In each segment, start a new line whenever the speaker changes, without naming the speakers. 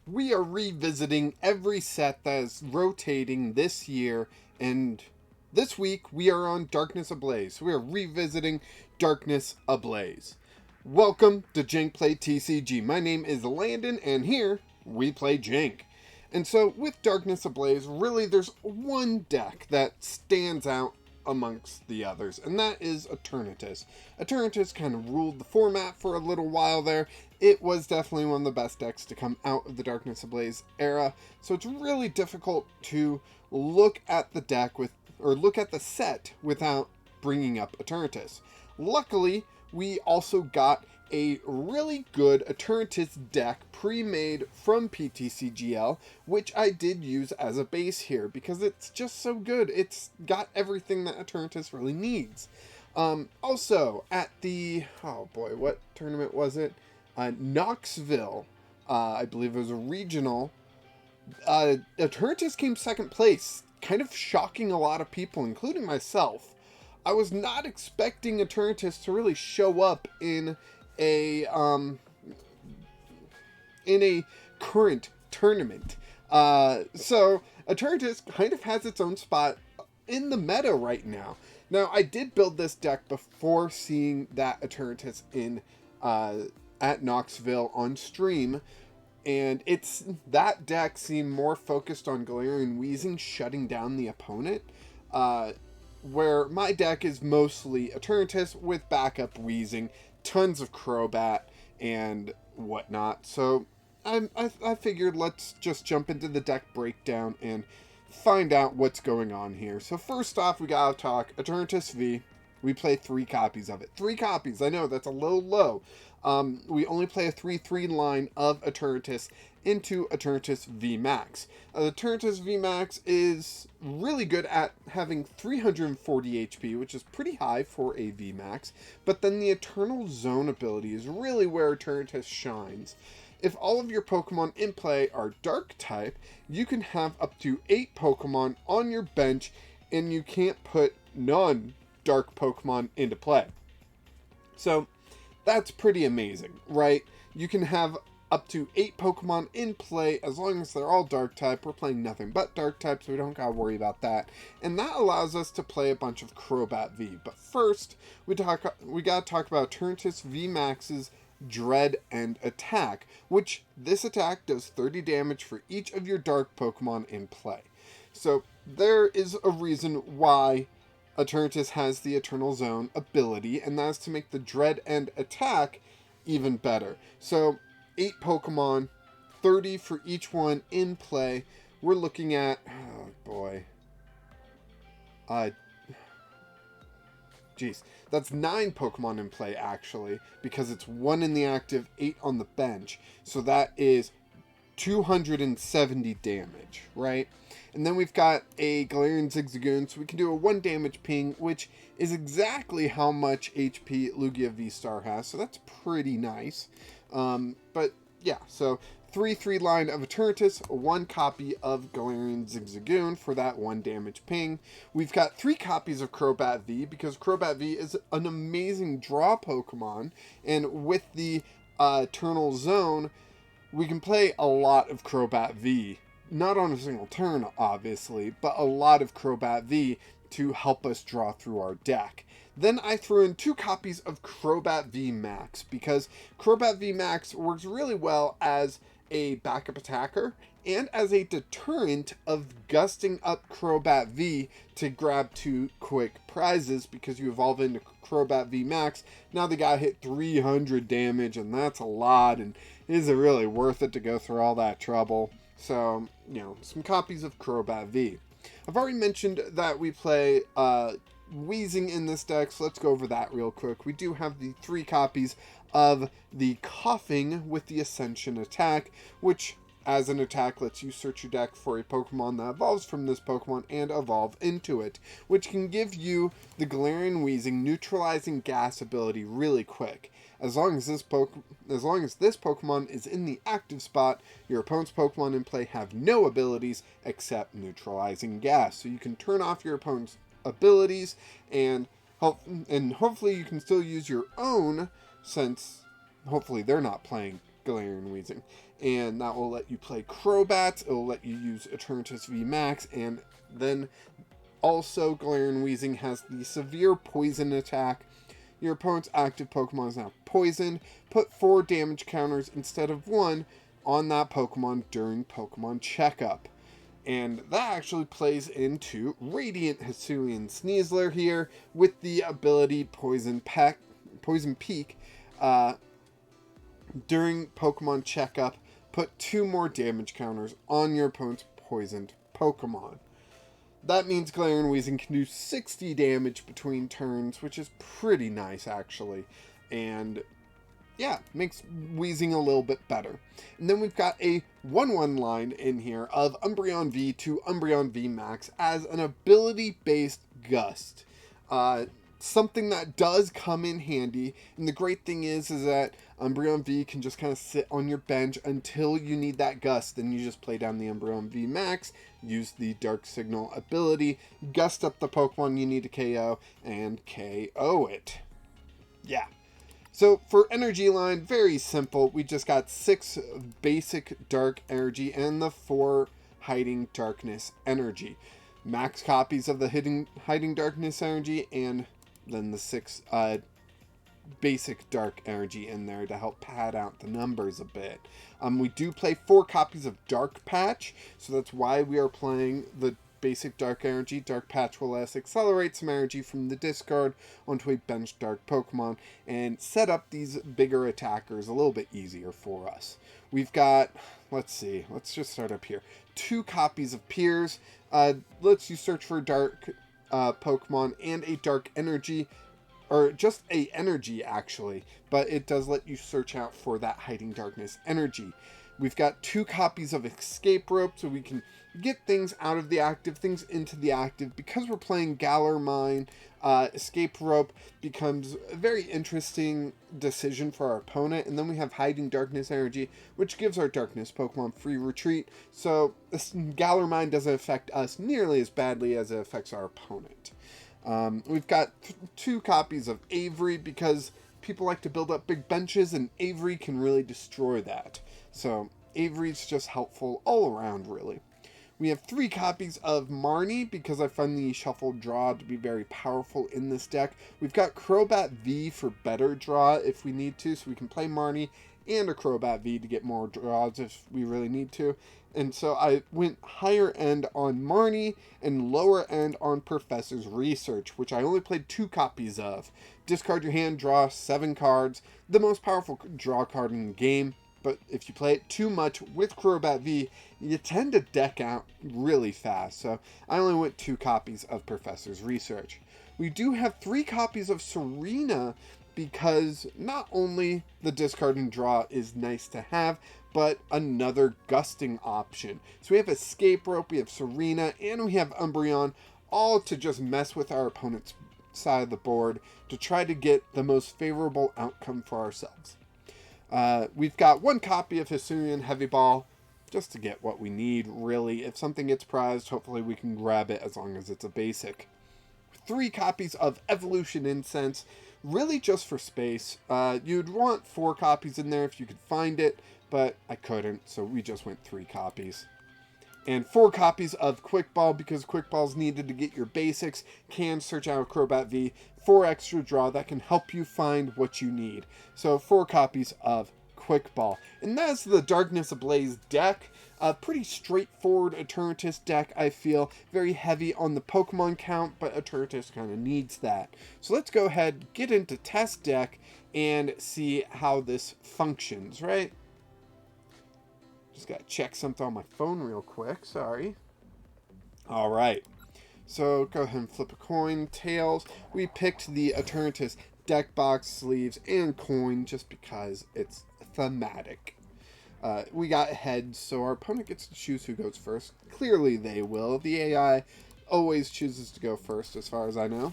We are revisiting every set that is rotating this year, and this week we are on Darkness Ablaze. We are revisiting Darkness Ablaze. Welcome to Jank Play TCG. My name is Landon, and here we play Jank. And so with Darkness Ablaze, really there's one deck that stands out amongst the others, and that is Eternatus. Eternatus kind of ruled the format for a little while there. It was definitely one of the best decks to come out of the Darkness Ablaze era, so it's really difficult to look at the deck look at the set without bringing up Eternatus. Luckily, we also got a really good Eternatus deck pre-made from PTCGL, which I did use as a base here because it's just so good. It's got everything that Eternatus really needs. Also, at the, oh boy, what tournament was it? Knoxville, I believe it was a regional. Eternatus came second place, kind of shocking a lot of people, including myself. I was not expecting Eternatus to really show up in a current tournament. So Eternatus kind of has its own spot in the meta right now. Now, I did build this deck before seeing that Eternatus in at Knoxville on stream, and that deck seemed more focused on Galarian Weezing shutting down the opponent, where my deck is mostly Eternatus with backup Weezing, tons of Crobat, and whatnot. So I figured let's just jump into the deck breakdown and find out what's going on here. So first off, we gotta talk Eternatus V. We play 3 copies of it. 3 copies, I know that's a little low. We only play a 3/3 line of Eternatus into Eternatus VMax. Eternatus VMax is really good at having 340 HP, which is pretty high for a VMax, but then the Eternal Zone ability is really where Eternatus shines. If all of your Pokemon in play are Dark type, you can have up to 8 Pokemon on your bench, and you can't put non-Dark Pokemon into play. So that's pretty amazing, right? You can have up to 8 Pokemon in play as long as they're all Dark type. We're playing nothing but Dark type, so we don't gotta worry about that. And that allows us to play a bunch of Crobat V. But first, we gotta talk about Eternatus VMAX's Dread and Attack, which this attack does 30 damage for each of your Dark Pokemon in play. So there is a reason why Eternatus has the Eternal Zone ability, and that's to make the Dread and Attack even better. So 8 Pokemon, 30 for each one in play. We're looking at, oh boy, geez, that's 9 Pokemon in play actually, because it's 1 in the active, 8 on the bench. So that is 270 damage, right? And then we've got a Galarian Zigzagoon, so we can do a 1 damage ping, which is exactly how much HP Lugia V-Star has, so that's pretty nice. But yeah, so 3/3 line of Eternatus, 1 copy of Galarian Zigzagoon for that 1 damage ping. We've got 3 copies of Crobat V, because Crobat V is an amazing draw Pokemon, and with the Eternal Zone, we can play a lot of Crobat V. Not on a single turn, obviously, but a lot of Crobat V to help us draw through our deck. Then I threw in 2 copies of Crobat VMax, because Crobat VMax works really well as a backup attacker and as a deterrent of gusting up Crobat V to grab 2 quick prizes, because you evolve into Crobat VMax. Now the guy hit 300 damage, and that's a lot, and is it really worth it to go through all that trouble? So, you know, some copies of Crobat V. I've already mentioned that we play Weezing in this deck, so let's go over that real quick. We do have the 3 copies of the Koffing with the Ascension attack, which as an attack lets you search your deck for a Pokemon that evolves from this Pokemon and evolve into it, which can give you the Galarian Weezing neutralizing gas ability really quick. As long as this Pokemon is in the active spot, your opponent's Pokemon in play have no abilities except neutralizing gas. So you can turn off your opponent's abilities, and hopefully you can still use your own, since hopefully they're not playing Galarian Weezing. And that will let you play Crobats, it will let you use Eternatus VMax, and then also Galarian Weezing has the severe poison attack. Your opponent's active Pokemon is now poisoned. Put 4 damage counters instead of 1 on that Pokemon during Pokemon checkup. And that actually plays into Radiant Hisuian Sneasler here with the ability Poison Peak. During Pokemon checkup, put 2 more damage counters on your opponent's poisoned Pokemon. That means Galarian Weezing can do 60 damage between turns, which is pretty nice actually. And yeah, makes Weezing a little bit better. And then we've got a 1/1 line in here of Umbreon V to Umbreon VMAX as an ability-based gust. Something that does come in handy, and the great thing is that Umbreon V can just kind of sit on your bench until you need that gust. Then you just play down the Umbreon VMAX, use the Dark Signal ability, gust up the Pokemon you need to KO, and KO it. Yeah. So for energy line, very simple. We just got 6 basic dark energy and the 4 hiding darkness energy. Max copies of the hiding darkness energy, and then the 6 basic dark energy in there to help pad out the numbers a bit. We do play 4 copies of Dark Patch, so that's why we are playing the basic dark energy. Dark Patch will let us accelerate some energy from the discard onto a bench dark Pokemon and set up these bigger attackers a little bit easier for us. We've got, let's just start up here. 2 copies of Piers. Lets you search for dark Pokemon and a dark energy, or just a energy actually, but it does let you search out for that hiding darkness energy. We've got 2 copies of Escape Rope, so we can get things out of the active, things into the active. Because we're playing Galar Mine, Escape Rope becomes a very interesting decision for our opponent. And then we have Hiding Darkness Energy, which gives our Darkness Pokemon free retreat. So this Galar Mine doesn't affect us nearly as badly as it affects our opponent. We've got 2 copies of Avery, because people like to build up big benches, and Avery can really destroy that. So Avery's just helpful all around, really. We have 3 copies of Marnie, because I find the shuffle draw to be very powerful in this deck. We've got Crobat V for better draw if we need to, so we can play Marnie and a Crobat V to get more draws if we really need to. And so I went higher end on Marnie and lower end on Professor's Research, which I only played 2 copies of. Discard your hand, draw 7 cards, the most powerful draw card in the game. But if you play it too much with Crobat V, you tend to deck out really fast. So I only went 2 copies of Professor's Research. We do have 3 copies of Serena, because not only the discard and draw is nice to have, but another gusting option. So we have Escape Rope, we have Serena, and we have Umbreon, all to just mess with our opponent's side of the board to try to get the most favorable outcome for ourselves. We've got 1 copy of Hisuian Heavy Ball, just to get what we need, really. If something gets prized, hopefully we can grab it as long as it's a basic. 3 copies of Evolution Incense, really just for space. You'd want 4 copies in there if you could find it, but I couldn't, so we just went 3 copies. And 4 copies of Quick Ball, because Quick Ball's needed to get your basics. Can search out Crobat V, 4 extra draw that can help you find what you need. So 4 copies of Quick Ball. And that's the Darkness Ablaze deck. A pretty straightforward Eternatus deck, I feel. Very heavy on the Pokemon count, but Eternatus kind of needs that. So let's go ahead, get into test deck, and see how this functions, right? Just gotta check something on my phone real quick, sorry. Alright, so go ahead and flip a coin. Tails, we picked the Eternatus deck box, sleeves, and coin just because it's thematic. We got heads, so our opponent gets to choose who goes first. Clearly they will. The AI always chooses to go first, as far as I know.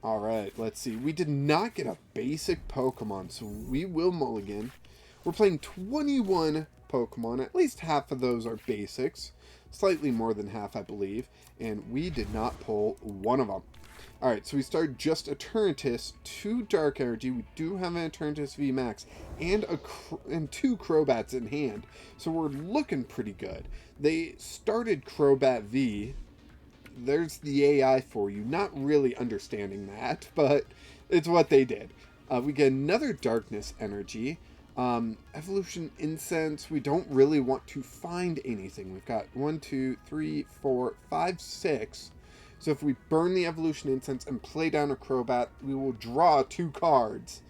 Alright, let's see. We did not get a basic Pokemon, so we will mulligan. We're playing 21 Pokemon. At least half of those are basics. slightly more than half, I believe, and we did not pull one of them. Alright, so we started just Eternatus, 2 Dark Energy, we do have an Eternatus VMAX, and 2 Crobats in hand, so we're looking pretty good. They started Crobat V, there's the AI for you, not really understanding that, but it's what they did. We get another Darkness Energy, Evolution Incense, we don't really want to find anything. We've got 1, 2, 3, 4, 5, 6. So if we burn the Evolution Incense and play down a Crobat, we will draw 2 cards.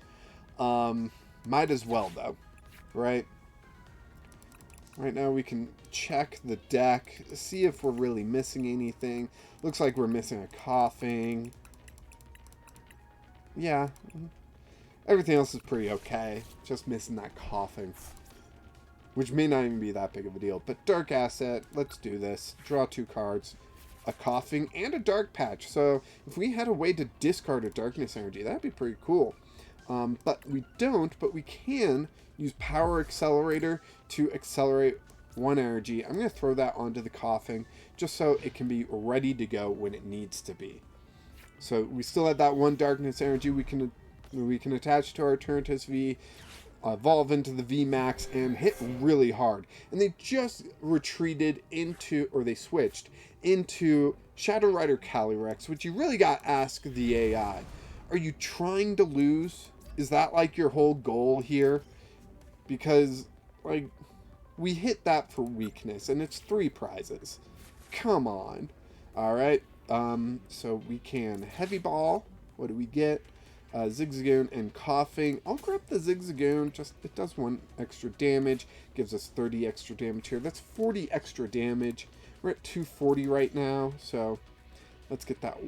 Might as well, though. Right? Right now we can check the deck, see if we're really missing anything. Looks like we're missing a Koffing. Yeah. Everything else is pretty okay. Just missing that Koffing. Which may not even be that big of a deal. But Dark Asset, let's do this. Draw 2 cards. A Koffing and a Dark Patch. So if we had a way to discard a Darkness Energy, that'd be pretty cool. But we don't, but we can use Power Accelerator to accelerate 1 energy. I'm going to throw that onto the Koffing just so it can be ready to go when it needs to be. So we still have that 1 Darkness Energy we can attach to our Eternatus V, evolve into the VMAX, and hit really hard. And they just retreated into, or they switched into Shadow Rider Calyrex, which you really got to ask the AI. Are you trying to lose? Is that like your whole goal here? Because, like, we hit that for weakness, and it's 3 prizes. Come on. Alright, so we can Heavy Ball. What do we get? Zigzagoon and Koffing. I'll grab the Zigzagoon, just it does 1 extra damage, gives us 30 extra damage here. That's 40 extra damage. We're at 240 right now, so let's get that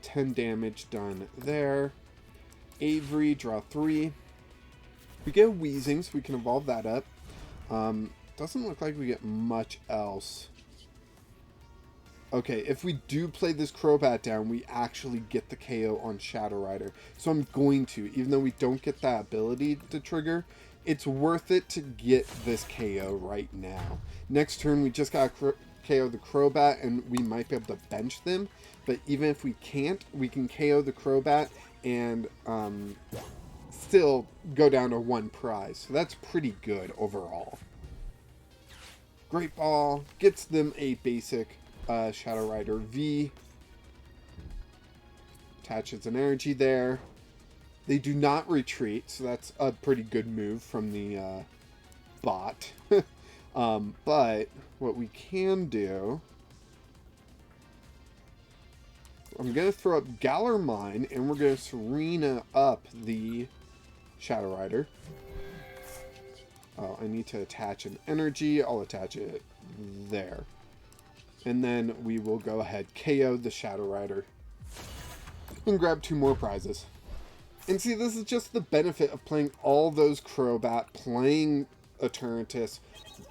10 damage done there. Avery, draw 3. We get a Weezing, so we can evolve that up. Doesn't look like we get much else. Okay, if we do play this Crobat down, we actually get the KO on Shadow Rider. So I'm going to, even though we don't get that ability to trigger, it's worth it to get this KO right now. Next turn, we just got KO the Crobat, and we might be able to bench them. But even if we can't, we can KO the Crobat and still go down to 1 prize. So that's pretty good overall. Great Ball gets them a basic Shadow Rider V. Attaches an energy there. They do not retreat, so that's a pretty good move from the bot. But what we can do, I'm going to throw up Galar Mine, and we're going to Serena up the Shadow Rider. Oh, I need to attach an energy. I'll attach it there. And then we will go ahead, KO the Shadow Rider, and grab 2 more prizes. And see, this is just the benefit of playing all those Crobat, playing Eternatus,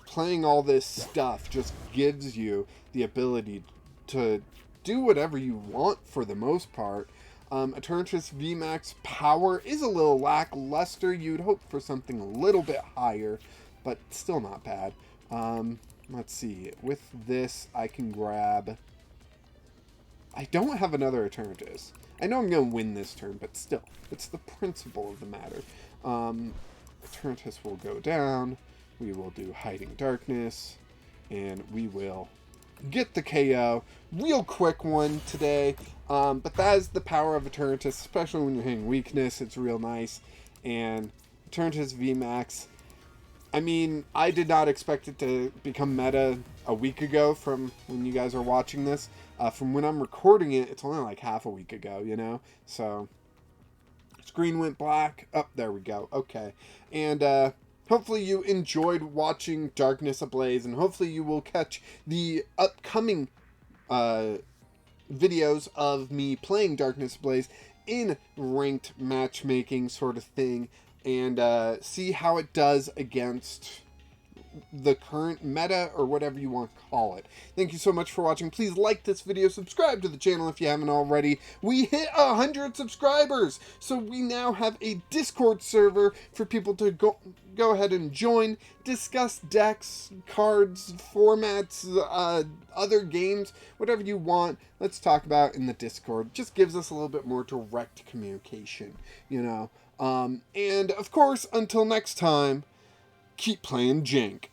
playing all this stuff just gives you the ability to do whatever you want for the most part. Eternatus VMAX power is a little lackluster. You'd hope for something a little bit higher, but still not bad. Let's see. With this, I can grab... I don't have another Eternatus. I know I'm going to win this turn, but still. It's the principle of the matter. Eternatus will go down. We will do Hiding Darkness. And we will get the KO. Real quick one today. But that is the power of Eternatus, especially when you're hitting weakness. It's real nice. And Eternatus VMAX... I mean, I did not expect it to become meta a week ago from when you guys are watching this. From when I'm recording it, it's only like half a week ago, you know? So, screen went black. Oh, there we go. Okay. And hopefully you enjoyed watching Darkness Ablaze, and hopefully you will catch the upcoming videos of me playing Darkness Ablaze in ranked matchmaking sort of thing. And see how it does against the current meta, or whatever you want to call it. Thank you so much for watching. Please like this video, subscribe to the channel if you haven't already. We hit 100 subscribers, so we now have a Discord server for people to go ahead and join, discuss decks, cards, formats, other games, whatever you want. Let's talk about in the Discord. Just gives us a little bit more direct communication, you know. And of course, until next time, keep playing Jank.